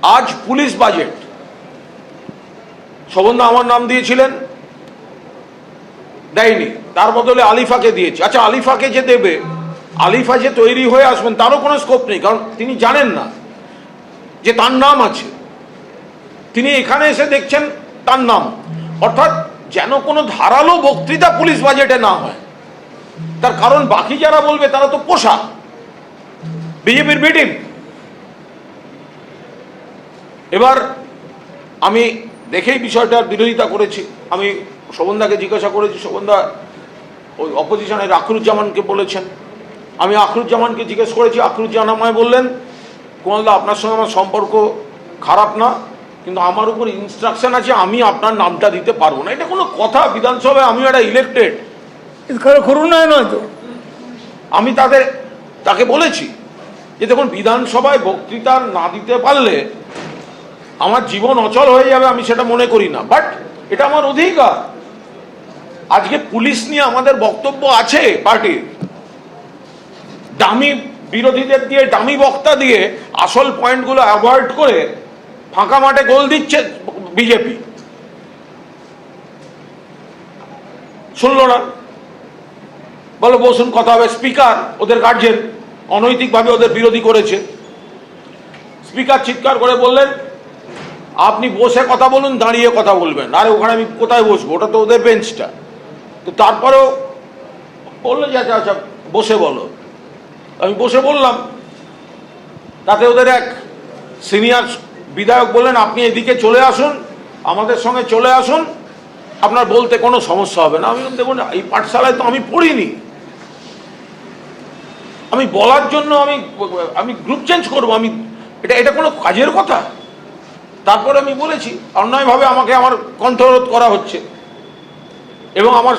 আজ police budget শোভনদা আমার নাম দিয়েছিলেন, দেয়নি, তার বদলে আলিফাকে দিয়েছে। আচ্ছা, আলিফাকে যে দেবে, আলিফা যে তৈরি হয়ে আসবেন তারও কোনো স্কোপ নেই, কারণ তিনি জানেন না যে তার নাম আছে। তিনি এখানে এসে দেখছেন তার নাম, অর্থাৎ যেন কোনো ধারালো বক্তৃতা পুলিশ বাজেটে না হয়। তার কারণ বাকি যারা বলবে তারা তো পোষা বিজেপির বি টিম। এবার আমি দেখেই বিষয়টার বিরোধিতা করেছি। আমি শোভনদাকে জিজ্ঞাসা করেছি, শোভনদা ওই অপোজিশনের আখরুজ্জামানকে বলেছেন। আমি আখরুজ্জামানকে জিজ্ঞেস করেছি, আখরুজ্জামান আমায় বললেন, কুমারদা আপনার সঙ্গে আমার সম্পর্ক খারাপ না, কিন্তু আমার উপর ইনস্ট্রাকশন আছে, আমি আপনার নামটা দিতে পারবো না। এটা কোনো কথা? বিধানসভায় আমি একটা ইলেক্টেড, করুন নয় তো। আমি তাকে বলেছি যে দেখুন, বিধানসভায় বক্তৃতা না দিতে পারলে আমার জীবন অচল হয়ে যাবে, আমি সেটা মনে করি না, বাট এটা আমার অধিকার। আজকে পুলিশ নিয়ে আমাদের বক্তব্য আছে পার্টির, দামি বিরোধীদের দিয়ে, দামি বক্তা দিয়ে আসল পয়েন্টগুলো অ্যাভয়েড করে ফাঁকা মাঠে গোল দিচ্ছে বিজেপি। শুনলো না, বলো বসুন কথা হবে। স্পিকার ওদের গার্জেন অনৈতিকভাবে ওদের বিরোধী করেছে। স্পিকার চিৎকার করে বললেন, আপনি বসে কথা বলুন, দাঁড়িয়ে কথা বলবেন। আরে ওখানে আমি কোথায় বসবো, ওটা তো ওদের বেঞ্চটা। তো তারপরেও বললো যে আচ্ছা আচ্ছা বসে বলো। আমি বসে বললাম। তাতে ওদের এক সিনিয়র বিধায়ক বললেন, আপনি এদিকে চলে আসুন, আমাদের সঙ্গে চলে আসুন, আপনার বলতে কোনো সমস্যা হবে না। আমি দেখুন, এই পাঠশালায় তো আমি পড়িনি, আমি বলার জন্য আমি গ্রুপ চেঞ্জ করবো? এটা কোনো কাজের কথা? তারপরে আমি বলেছি, অন্যায়ভাবে আমাকে আমার কণ্ঠরোধ করা হচ্ছে, এবং আমার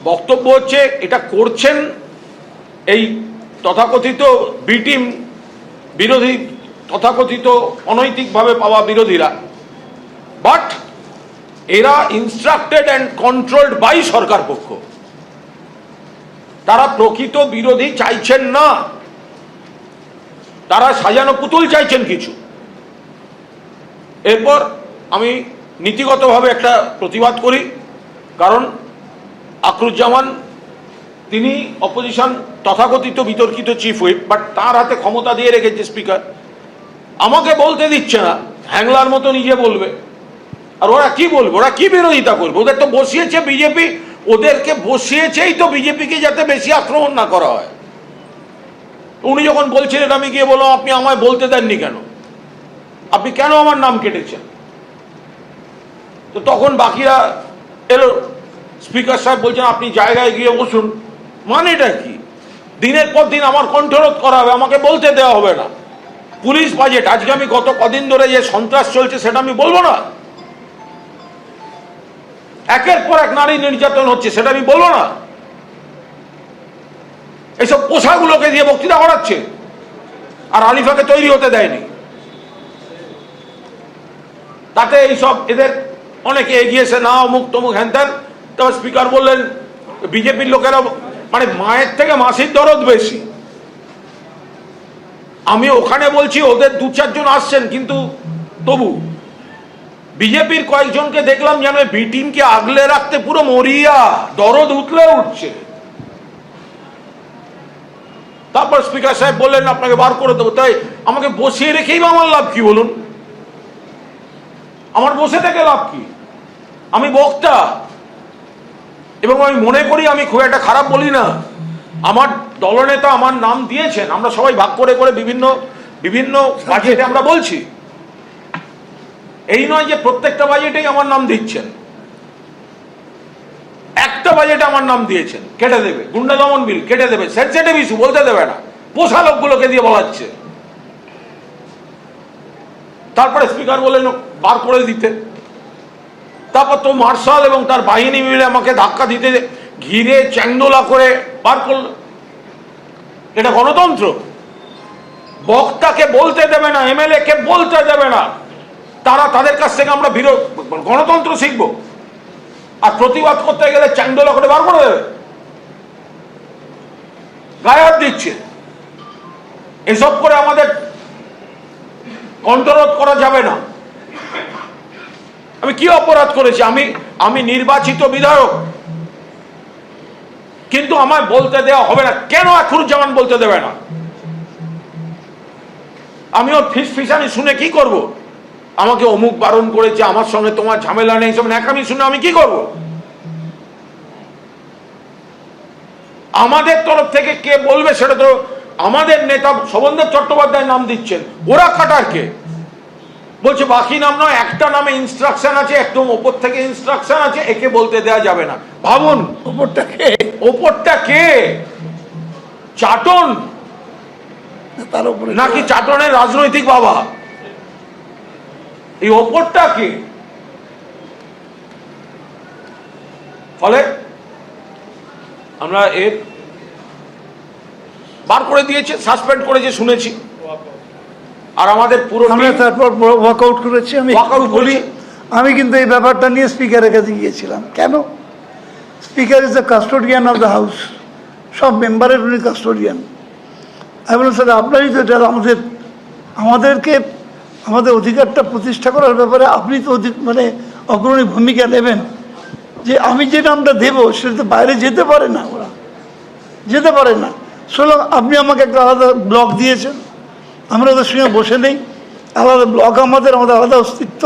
বক্তব্য হচ্ছে এটা করছেন এই তথাকথিত বি টিম বিরোধী, তথাকথিত অনৈতিকভাবে পাওয়া বিরোধীরা, বাট এরা ইনস্ট্রাক্টেড অ্যান্ড কন্ট্রোলড বাই সরকার পক্ষ। তারা প্রকৃত বিরোধী চাইছেন না, তারা সাজানো পুতুল চাইছেন কিছু। এরপর আমি নীতিগতভাবে একটা প্রতিবাদ করি, কারণ আখরুজ্জামান তিনি অপোজিশন তথাকথিত বিতর্কিত চিফ হুইপ, বাট তার হাতে ক্ষমতা দিয়ে রেখেছে স্পিকার, আমাকে বলতে দিচ্ছে না, হ্যাংলার মতো নিজে বলবে। আর ওরা কি বলবে, ওরা কি বিরোধিতা করবে? ওদের তো বসিয়েছে বিজেপি, ওদেরকে বসিয়েছেই তো বিজেপিকে যাতে বেশি আক্রমণ না করা হয়। উনি যখন বলছিলেন, আমি গিয়ে বললাম, আপনি আমায় বলতে দেননি কেন, আপনি কেন আমার নাম কেটেছেন? তো তখন বাকিরা এলো, স্পিকার সাহেব বলছেন আপনি জায়গায় গিয়ে বসুন। মানেটা কি? দিনের পর দিন আমার কণ্ঠরোধ করা হবে, আমাকে বলতে দেওয়া হবে না। পুলিশ বাজেট, আজকে আমি গত কদিন ধরে যে সন্ত্রাস চলছে সেটা আমি বলবো না? একের পর এক নারী নির্যাতন হচ্ছে, সেটা আমি বলবো না? এইসব পোশাকগুলোকে দিয়ে বক্তৃতা করাচ্ছে, আর আলিফাকে তৈরি হতে দেয়নি। তাতে এইসব এদের অনেকে এগিয়েছে, না অমুক তমুক হ্যান ত্যান। তবে স্পিকার বললেন, বিজেপির লোকেরা মানে মায়ের থেকে মাসির দরদ বেশি। আমি ওখানে বলছি ওদের দু চারজন আসছেন, কিন্তু তবু বিজেপির কয়েকজনকে দেখলাম যেন বি টিমকে আগলে রাখতে পুরো মরিয়া, দরদ উঠলে উঠছে। তারপর স্পিকার সাহেব বললেন আপনাকে বার করে দেবো। তাই আমাকে বসিয়ে রেখেই বা আমার লাভ কি বলুন? আমার বসে থেকে লাভ কি? আমি বক্তা, এবং আমি মনে করি আমি খুব একটা খারাপ বলি না। আমার দলনেতা আমার নাম দিয়েছেন, আমরা সবাই ভাগ করে করে বিভিন্ন বিভিন্ন বাজেটে আমরা বলছি। এই নয় যে প্রত্যেকটা বাজেটেই আমার নাম দিচ্ছেন। একটা বাজেটে আমার নাম দিয়েছেন, কেটে দেবে। গুন্ডা দমন বিল কেটে দেবে, সেনসিটিভ ইস্যু বলতে দেবে না, পোষা লোকগুলোকে দিয়ে বলাচ্ছে। তারপরে স্পিকার বললেন বার করে দিতে। তারপর তো মার্শাল এবং তার বাহিনী মিলে আমাকে ধাক্কা দিতে, ঘিরে চ্যাংদোলা করে বার করল। এটা গণতন্ত্র? বক্তাকে বলতে দেবে না, এমএলএ কে বলতে দেবে না, তারা তাদের কাছ থেকে আমরা গণতন্ত্র শিখব? আর প্রতিবাদ করতে গেলে চ্যাংদোলা করে বার করে দেবে, গায়ে হাত দিচ্ছে। এসব করে আমাদের কণ্ঠরোধ করা যাবে না। আমি কি অপরাধ করেছি? আমি নির্বাচিত বিধায়ক, কিন্তু আমায় বলতে দেওয়া হবে না। কেন আখরুজ্জামান বলতে দেবে না? আমি ওর ফিসফিসানি শুনে কি করব? আমাকে অমুক বারণ করেছে, আমার সঙ্গে তোমার ঝামেলা নেই, সব ন্যাকামি শুনে আমি কি করব? আমাদের তরফ থেকে কে বলবে সেটা তো আমাদের নেতা শোভনদেব চট্টোপাধ্যায়ের নাম দিচ্ছেন, ওরা খাটার কে? বলছে বাকি নাম নয়, একটা নামে ইনস্ট্রাকশন আছে, একদম ওপর থেকে ইনস্ট্রাকশন আছে, একে বলতে দেয়া যাবে না। ভাবুন, ওপরটা কে? চাটন তার উপরে নাকি চাটনের রাজনৈতিক বাবা? এই ওপরটা কে? ফলে আমরা এর বার করে দিয়েছে, সাসপেন্ড করেছে শুনেছি, আর আমাদের পুরো আমরা তারপর ওয়াকআউট করেছি। আমি Walkout বলি, আমি কিন্তু এই ব্যাপারটা নিয়ে স্পিকারের কাছে গিয়েছিলাম। কেন? Speaker is the custodian of the house, সব মেম্বারের উনি কাস্টোডিয়ান। আমি বললাম স্যার, আপনারই তো এটা আমাদেরকে আমাদের অধিকারটা প্রতিষ্ঠা করার ব্যাপারে আপনি তো মানে অগ্রণী ভূমিকা নেবেন। যে আমি যে নামটা দেবো সেটা তো বাইরে যেতে পারে না, ওরা যেতে পারে না। সুতরাং আপনি আমাকে একটা আলাদা ব্লক দিয়েছেন, আমরা ওদের সঙ্গে বসে নেই, আলাদা ব্লক আমাদের আলাদা অস্তিত্ব।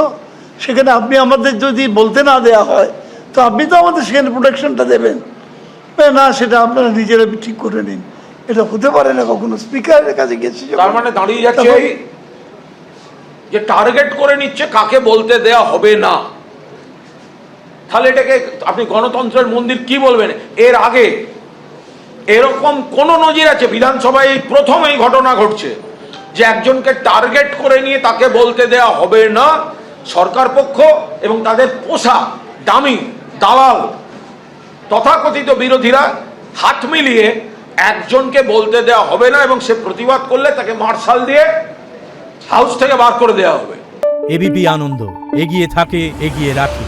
সেখানে আপনি আমাদের যদি বলতে না দেওয়া হয় তো আপনি তো আমাদের সেখানে প্রোটেকশনটা দেবেন না, সেটা আপনারা নিজেরা ঠিক করে নিন। এটা হতে পারে না কখনো। স্পিকারের কাছে গেছি, তার মানে দাঁড়িয়ে যাচ্ছে যে টার্গেট করে নিচ্ছে কাকে বলতে দেয়া হবে না। তাহলে এটাকে আপনি গণতন্ত্রের মন্দির কি বলবেন? এর আগে এরকম কোন নজির আছে? বিধানসভায় এই প্রথম এই ঘটনা ঘটছে যে একজনকে টার্গেট করে নিয়ে তাকে বলতে দেয়া হবে না। সরকার পক্ষ এবং তাদের পোষা দামি দালাল তথাকথিত বিরোধীরা হাত মিলিয়ে একজনকে বলতে দেওয়া হবে না, এবং সে প্রতিবাদ করলে তাকে মার্শাল দিয়ে হাউস থেকে বার করে দেওয়া হবে। এবিপি আনন্দ, এগিয়ে থাকে, এগিয়ে রাখে।